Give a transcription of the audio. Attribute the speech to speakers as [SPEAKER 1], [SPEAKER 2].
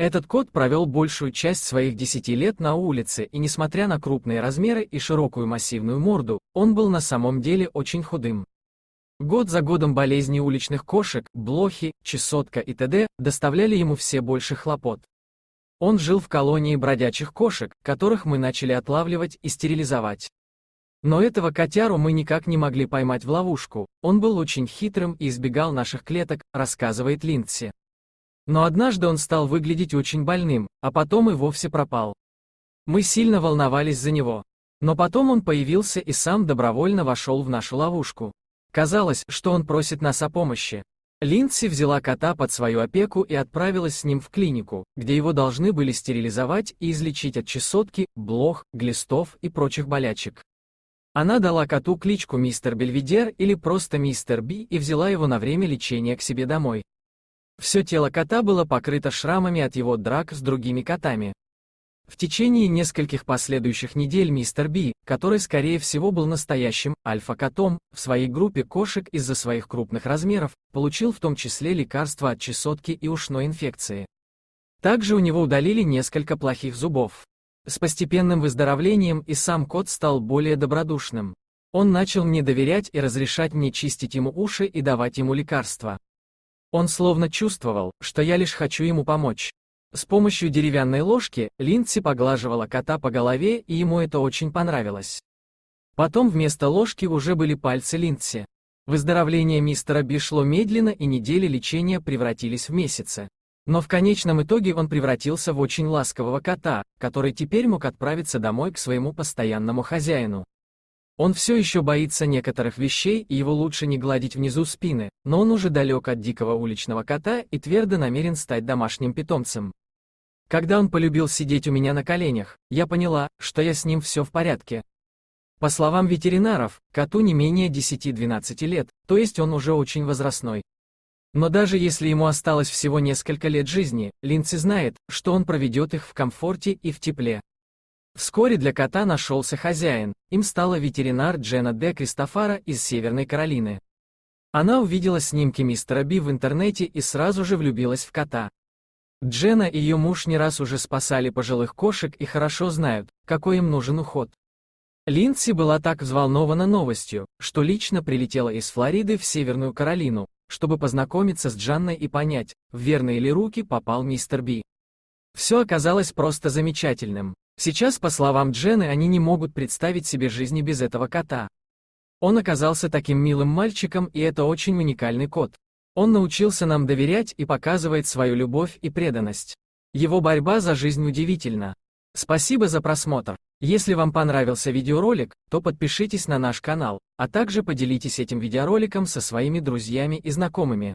[SPEAKER 1] Этот кот провел большую часть своих 10 лет на улице, и несмотря на крупные размеры и широкую массивную морду, он был на самом деле очень худым. Год за годом болезни уличных кошек, блохи, чесотка и т.д. доставляли ему все больше хлопот. Он жил в колонии бродячих кошек, которых мы начали отлавливать и стерилизовать. Но этого котяру мы никак не могли поймать в ловушку, он был очень хитрым и избегал наших клеток, рассказывает Линдси. Но однажды он стал выглядеть очень больным, а потом и вовсе пропал. Мы сильно волновались за него. Но потом он появился и сам добровольно вошел в нашу ловушку. Казалось, что он просит нас о помощи. Линдси взяла кота под свою опеку и отправилась с ним в клинику, где его должны были стерилизовать и излечить от чесотки, блох, глистов и прочих болячек. Она дала коту кличку Мистер Бельведер или просто Мистер Би и взяла его на время лечения к себе домой. Все тело кота было покрыто шрамами от его драк с другими котами. В течение нескольких последующих недель Мистер Би, который скорее всего был настоящим альфа-котом, в своей группе кошек из-за своих крупных размеров, получил в том числе лекарства от чесотки и ушной инфекции. Также у него удалили несколько плохих зубов. С постепенным выздоровлением и сам кот стал более добродушным. Он начал мне доверять и разрешать мне чистить ему уши и давать ему лекарства. Он словно чувствовал, что я лишь хочу ему помочь. С помощью деревянной ложки Линдси поглаживала кота по голове, и ему это очень понравилось. Потом вместо ложки уже были пальцы Линдси. Выздоровление мистера Би шло медленно, и недели лечения превратились в месяцы. Но в конечном итоге он превратился в очень ласкового кота, который теперь мог отправиться домой к своему постоянному хозяину. Он все еще боится некоторых вещей, и его лучше не гладить внизу спины, но он уже далек от дикого уличного кота и твердо намерен стать домашним питомцем. Когда он полюбил сидеть у меня на коленях, я поняла, что я с ним все в порядке. По словам ветеринаров, коту не менее 10-12 лет, то есть он уже очень возрастной. Но даже если ему осталось всего несколько лет жизни, Линдси знает, что он проведет их в комфорте и в тепле. Вскоре для кота нашелся хозяин, им стала ветеринар Дженна Де Кристофара из Северной Каролины. Она увидела снимки мистера Би в интернете и сразу же влюбилась в кота. Дженна и ее муж не раз уже спасали пожилых кошек и хорошо знают, какой им нужен уход. Линдси была так взволнована новостью, что лично прилетела из Флориды в Северную Каролину, чтобы познакомиться с Джанной и понять, в верные ли руки попал мистер Би. Все оказалось просто замечательным. Сейчас, по словам Дженны, они не могут представить себе жизни без этого кота. Он оказался таким милым мальчиком, и это очень уникальный кот. Он научился нам доверять и показывает свою любовь и преданность. Его борьба за жизнь удивительна. Спасибо за просмотр. Если вам понравился видеоролик, то подпишитесь на наш канал, а также поделитесь этим видеороликом со своими друзьями и знакомыми.